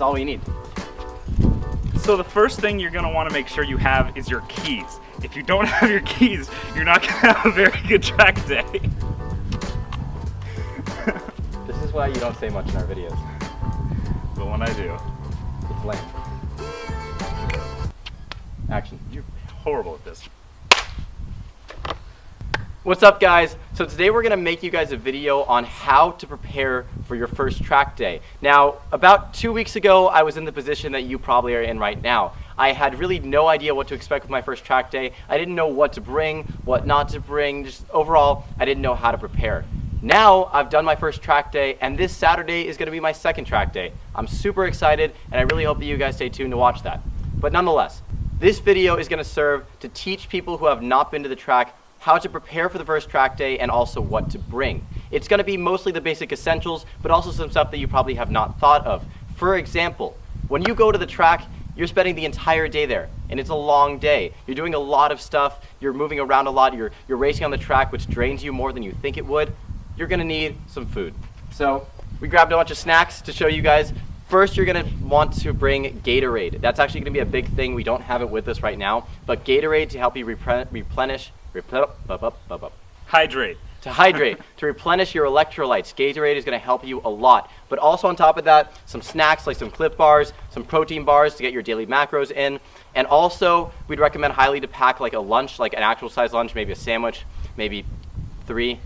That's all we need. So the first thing you're going to want to make sure you have is your keys. If you don't have your keys, you're not going to have a very good track day. This is why you don't say much in our videos. But when I do, It's lame. Action. you're horrible at this. What's up, guys? So today we're gonna make you guys a video on how to prepare for your first track day. Now, about 2 weeks ago, I was in the position that you probably are in right now. I had really no idea what to expect with my first track day. I didn't know what to bring, what not to bring, just overall, I didn't know how to prepare. Now, I've done my first track day, and this Saturday is gonna be my second track day. I'm super excited, and I really hope that you guys stay tuned to watch that. But nonetheless, this video is gonna serve to teach people who have not been to the track how to prepare for the first track day and also what to bring. It's gonna be mostly the basic essentials, but also some stuff that you probably have not thought of. For example, when you go to the track, you're spending the entire day there, and it's a long day. You're doing a lot of stuff, you're moving around a lot, you're racing on the track, which drains you more than you think it would. You're gonna need some food. So we grabbed a bunch of snacks to show you guys. First, you're gonna want to bring Gatorade. That's actually gonna be a big thing. We don't have it with us right now, but Gatorade to help you Hydrate. to hydrate, to replenish your electrolytes. Gatorade is gonna help you a lot. But also on top of that, some snacks like some Clif bars, some protein bars to get your daily macros in. And also, we'd recommend highly to pack like a lunch, like an actual size lunch, maybe a sandwich, maybe 3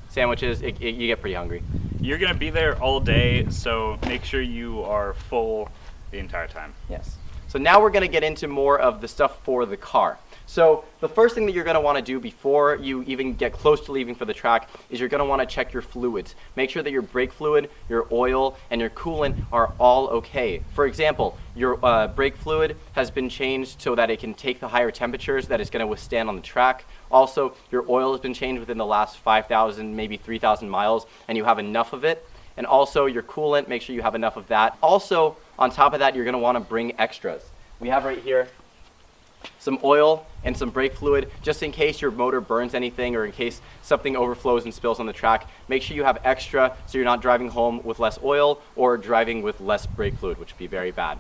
sandwiches. You get pretty hungry. You're going to be there all day, so make sure you are full the entire time. Yes. So now we're going to get into more of the stuff for the car. So the first thing that you're going to want to do before you even get close to leaving for the track is you're going to want to check your fluids. Make sure that your brake fluid, your oil, and your coolant are all okay. For example, your brake fluid has been changed so that it can take the higher temperatures that it's going to withstand on the track. Also, your oil has been changed within the last 5,000, maybe 3,000 miles, and you have enough of it. And also your coolant, make sure you have enough of that. Also, on top of that, you're going to want to bring extras. We have right here some oil and some brake fluid, just in case your motor burns anything or in case something overflows and spills on the track. Make sure you have extra so you're not driving home with less oil or driving with less brake fluid, which would be very bad.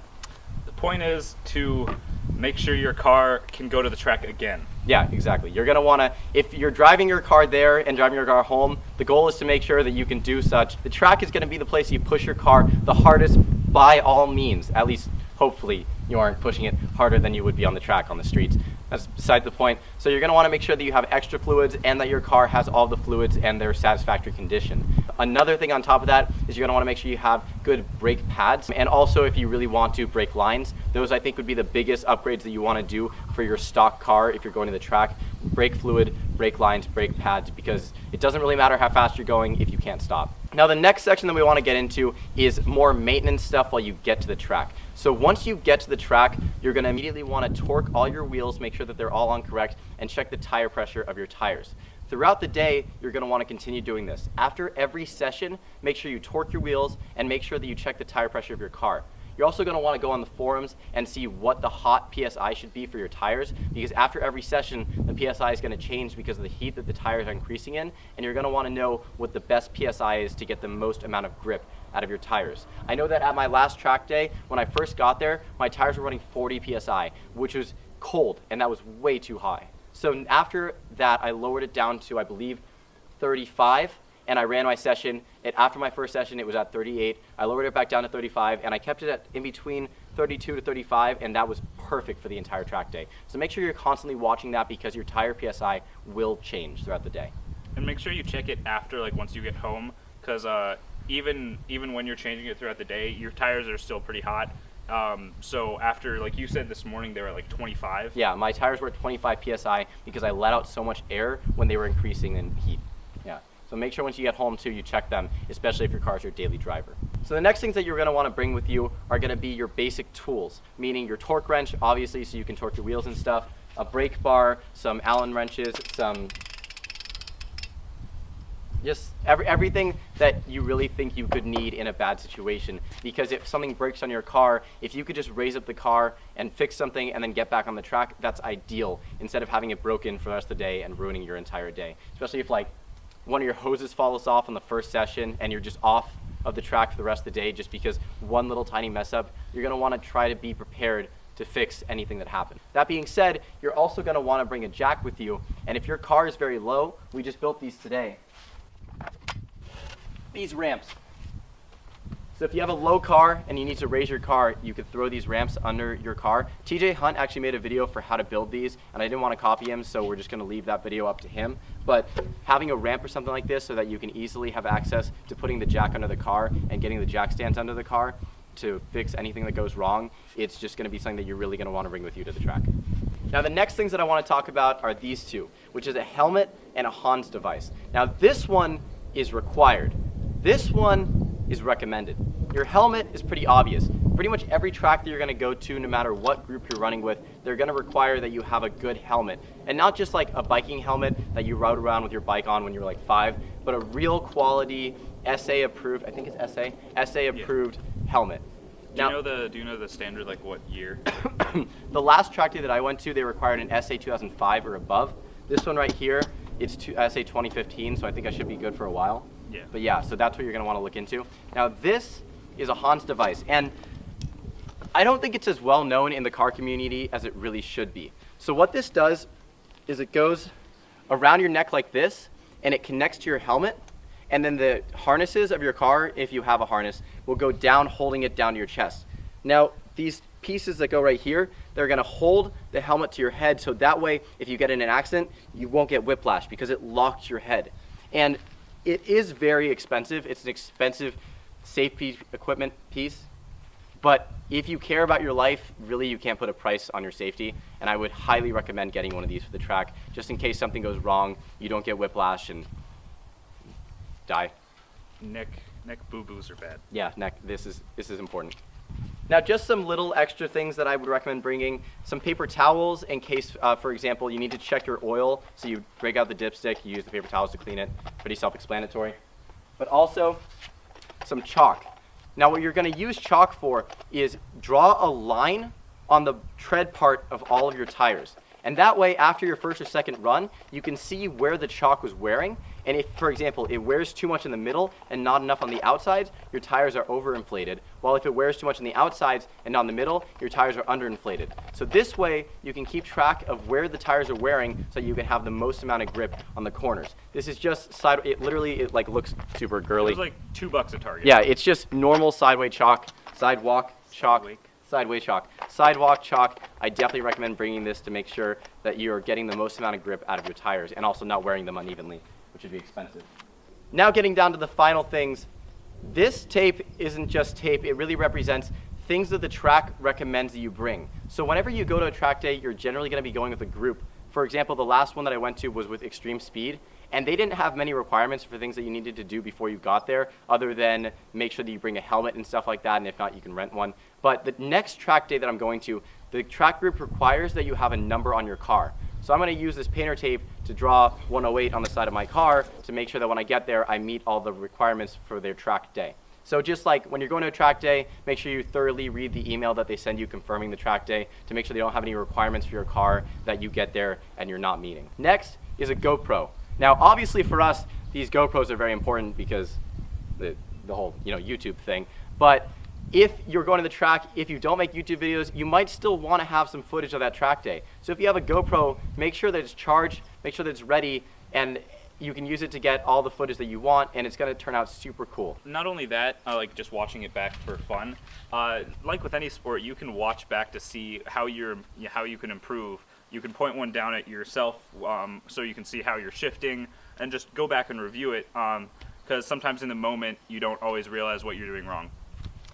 The point is to make sure your car can go to the track again. Yeah, exactly. You're gonna wanna, if you're driving your car there and driving your car home, the goal is to make sure that you can do such. The track is gonna be the place you push your car the hardest by all means, at least hopefully you aren't pushing it harder than you would be on the track on the streets. That's beside the point. So you're gonna wanna make sure that you have extra fluids and that your car has all the fluids and their satisfactory condition. Another thing on top of that is you're gonna wanna make sure you have good brake pads, and also if you really want to, brake lines. Those I think would be the biggest upgrades that you wanna do for your stock car if you're going to the track. Brake fluid, brake lines, brake pads, because it doesn't really matter how fast you're going if you can't stop. Now the next section that we wanna get into is more maintenance stuff while you get to the track. So once you get to the track, you're gonna immediately wanna torque all your wheels, make sure that they're all on correct, and check the tire pressure of your tires. Throughout the day, you're gonna wanna continue doing this. After every session, make sure you torque your wheels and make sure that you check the tire pressure of your car. You're also gonna wanna go on the forums and see what the hot PSI should be for your tires, because after every session, the PSI is gonna change because of the heat that the tires are increasing in, and you're gonna wanna know what the best PSI is to get the most amount of grip out of your tires. I know that at my last track day, when I first got there, my tires were running 40 PSI, which was cold, and that was way too high. So after that, I lowered it down to, I believe, 35, and I ran my session. And after my first session, it was at 38. I lowered it back down to 35, and I kept it at in between 32 to 35, and that was perfect for the entire track day. So make sure you're constantly watching that because your tire PSI will change throughout the day. And make sure you check it after, like once you get home, because even when you're changing it throughout the day, your tires are still pretty hot. So after, like you said this morning, they were at like 25. Yeah, my tires were at 25 PSI because I let out so much air when they were increasing in heat. Yeah. So make sure once you get home too, you check them, especially if your car's your daily driver. So the next things that you're gonna wanna bring with you are gonna be your basic tools, meaning your torque wrench, obviously, so you can torque your wheels and stuff, a brake bar, some Allen wrenches, some just everything that you really think you could need in a bad situation. Because if something breaks on your car, if you could just raise up the car and fix something and then get back on the track, that's ideal, instead of having it broken for the rest of the day and ruining your entire day. Especially if like one of your hoses falls off on the first session and you're just off of the track for the rest of the day, just because one little tiny mess up, you're going to want to try to be prepared to fix anything that happened. That being said, you're also going to want to bring a jack with you, and if your car is very low, we just built these today. These ramps. So if you have a low car and you need to raise your car, you could throw these ramps under your car. TJ Hunt actually made a video for how to build these, and I didn't want to copy him, so we're just going to leave that video up to him. But having a ramp or something like this so that you can easily have access to putting the jack under the car and getting the jack stands under the car to fix anything that goes wrong, it's just going to be something that you're really going to want to bring with you to the track. Now the next things that I want to talk about are these two, which is a helmet and a Hans device. Now this one is required. This one is recommended. Your helmet is pretty obvious. Pretty much every track that you're going to go to, no matter what group you're running with, they're going to require that you have a good helmet. And not just like a biking helmet that you rode around with your bike on when you were like 5, but a real quality SA approved, I think it's SA approved helmet. Do you know the standard, like what year? The last track day that I went to, they required an SA 2005 or above. This one right here, it's SA 2015, so I think I should be good for a while. Yeah. But yeah, so that's what you're going to want to look into. Now this is a Hans device, and I don't think it's as well known in the car community as it really should be. So what this does is it goes around your neck like this, and it connects to your helmet, and then the harnesses of your car, if you have a harness, will go down, holding it down to your chest. Now these pieces that go right here, they're going to hold the helmet to your head, so that way if you get in an accident, you won't get whiplash because it locks your head. And it is very expensive. It's an expensive safety equipment piece, but if you care about your life, really you can't put a price on your safety, and I would highly recommend getting one of these for the track, just in case something goes wrong, you don't get whiplash and die. Neck boo-boos are bad. Yeah, neck, this is important. Now just some little extra things that I would recommend bringing. Some paper towels in case, for example, you need to check your oil. So you break out the dipstick, you use the paper towels to clean it. Pretty self-explanatory. But also some chalk. Now what you're going to use chalk for is draw a line on the tread part of all of your tires. And that way, after your first or second run, you can see where the chalk was wearing. And if, for example, it wears too much in the middle and not enough on the outsides, your tires are overinflated. While if it wears too much on the outsides and not in the middle, your tires are underinflated. So this way, you can keep track of where the tires are wearing so you can have the most amount of grip on the corners. This is just it like looks super girly. It was like $2 at Target. Yeah, it's just normal sidewalk chalk. Sidewalk chalk. I definitely recommend bringing this to make sure that you're getting the most amount of grip out of your tires and also not wearing them unevenly, which would be expensive. Now getting down to the final things, this tape isn't just tape, it really represents things that the track recommends that you bring. So whenever you go to a track day, you're generally going to be going with a group. For example, the last one that I went to was with Extreme Speed, and they didn't have many requirements for things that you needed to do before you got there, other than make sure that you bring a helmet and stuff like that, and if not, you can rent one. But the next track day that I'm going to, the track group requires that you have a number on your car. So I'm going to use this painter tape to draw 108 on the side of my car to make sure that when I get there, I meet all the requirements for their track day. So just like when you're going to a track day, make sure you thoroughly read the email that they send you confirming the track day to make sure they don't have any requirements for your car that you get there and you're not meeting. Next is a GoPro. Now, obviously for us, these GoPros are very important because the whole YouTube thing. But if you're going to the track, if you don't make YouTube videos, you might still want to have some footage of that track day. So if you have a GoPro, make sure that it's charged, make sure that it's ready, and you can use it to get all the footage that you want, and it's going to turn out super cool. Not only that, like just watching it back for fun, like with any sport, you can watch back to see how you can improve. You can point one down at yourself so you can see how you're shifting, and just go back and review it, because sometimes in the moment you don't always realize what you're doing wrong,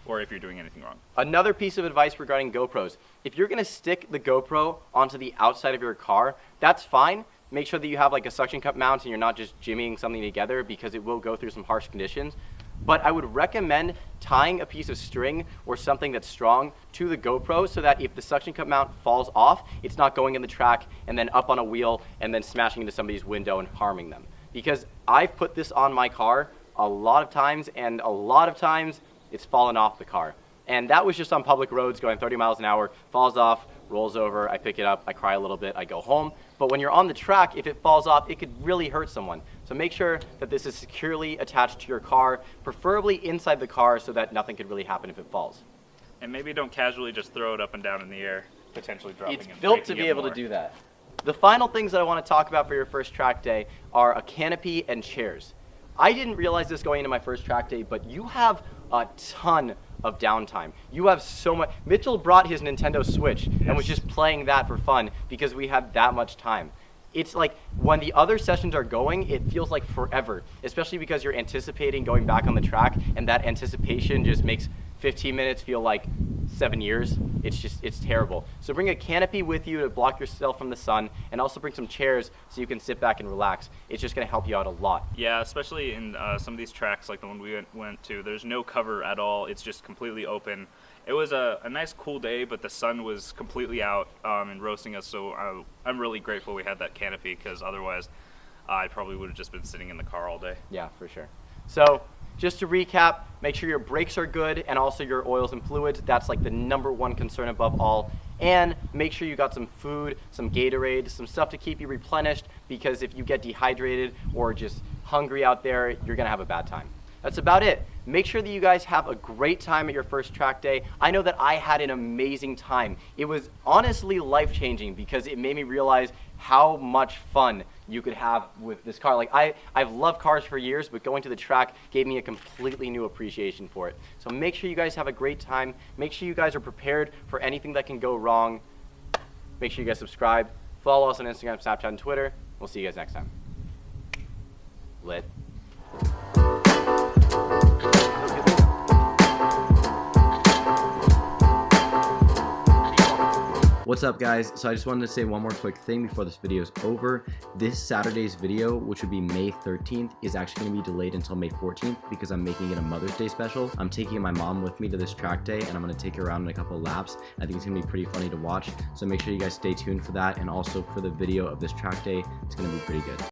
or if you're doing anything wrong. Another piece of advice regarding GoPros, if you're going to stick the GoPro onto the outside of your car, that's fine. Make sure that you have like a suction cup mount and you're not just jimmying something together because it will go through some harsh conditions. But I would recommend tying a piece of string or something that's strong to the GoPro so that if the suction cup mount falls off, it's not going in the track and then up on a wheel and then smashing into somebody's window and harming them. Because I've put this on my car a lot of times, and a lot of times it's fallen off the car. And that was just on public roads going 30 miles an hour, falls off, rolls over, I pick it up, I cry a little bit, I go home. But when you're on the track, if it falls off, it could really hurt someone. So make sure that this is securely attached to your car, preferably inside the car so that nothing could really happen if it falls. And maybe don't casually just throw it up and down in the air, potentially dropping It's and built to breaking be it able more. to do that. The final things that I want to talk about for your first track day are a canopy and chairs. I didn't realize this going into my first track day, but you have a ton of downtime. You have so much. Mitchell brought his Nintendo Switch and was just playing that for fun because we have that much time. It's like when the other sessions are going, it feels like forever, especially because you're anticipating going back on the track, and that anticipation just makes 15 minutes feel like 7 years. It's terrible. So bring a canopy with you to block yourself from the sun, and also bring some chairs so you can sit back and relax. It's just gonna help you out a lot. Yeah, especially in some of these tracks, like the one we went to, there's no cover at all. It's just completely open. It was a nice cool day, but the sun was completely out and roasting us, so I'm really grateful we had that canopy, because otherwise I probably would have just been sitting in the car all day. Yeah, for sure. So just to recap, make sure your brakes are good and also your oils and fluids. That's like the #1 concern above all. And make sure you got some food, some Gatorade, some stuff to keep you replenished, because if you get dehydrated or just hungry out there, you're gonna have a bad time. That's about it. Make sure that you guys have a great time at your first track day. I know that I had an amazing time. It was honestly life-changing because it made me realize how much fun you could have with this car. Like I've loved cars for years, but going to the track gave me a completely new appreciation for it. So make sure you guys have a great time. Make sure you guys are prepared for anything that can go wrong. Make sure you guys subscribe. Follow us on Instagram, Snapchat, and Twitter. We'll see you guys next time. Lit. What's up, guys? So I just wanted to say one more quick thing before this video is over. This Saturday's video, which would be May 13th, is actually going to be delayed until May 14th because I'm making it a Mother's Day special. I'm taking my mom with me to this track day, and I'm going to take her around in a couple of laps. I think it's going to be pretty funny to watch, so make sure you guys stay tuned for that, and also for the video of this track day, it's going to be pretty good.